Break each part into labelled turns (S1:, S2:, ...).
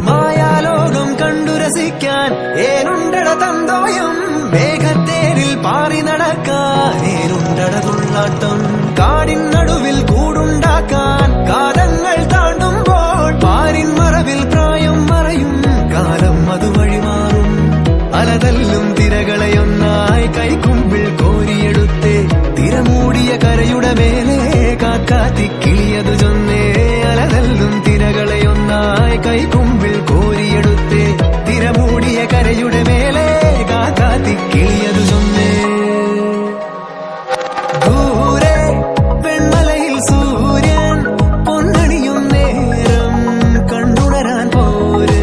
S1: മായാലോകം കണ്ടു രസിക്കാൻ ഏനുണ്ടട തന്തോയം മേഘത്തേരിൽ പാറി നടക്കാൻ ഏനുണ്ടട തുള്ളാട്ടം കാടിൻ നടുവിൽ കൂടുണ്ടാക്കാൻ കാലങ്ങൾ താണ്ടുമ്പോൾ പാരിൻ മറവിൽ പ്രായം മറയും കാലം അതുവഴി മാറും അലതല്ലും തിരകളെയൊന്നായി കൈക്കുമ്പിൾ കോരിയെടുത്തേ തിരമൂടിയ കരയുടെ മേലെ കാക്കാത്തി കിളിയതു ചൊന്നേ അലതല്ലും തിരകളെയൊന്നായി കൈക്കുമ്പിൾ കോരിയെടുത്തേ തിരമൂടിയ കരയുടെ മേലെ കാക്കാത്തി കിളിയതു ചൊന്നേ ദൂരെ വെൺമലയിൽ സൂര്യൻ പൊന്നണിയും നേരം കണ്ടുണരാൻ പോരെ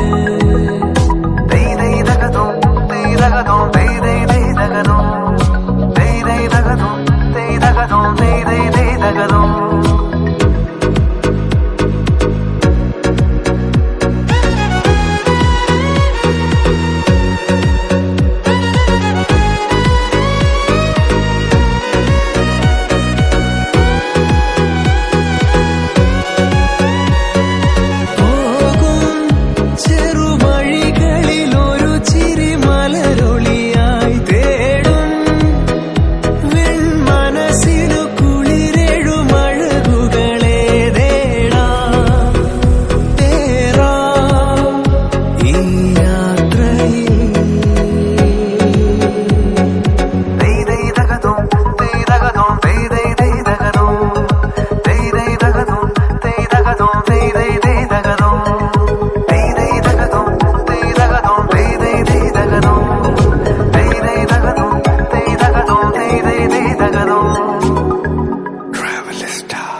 S2: Traveler Star.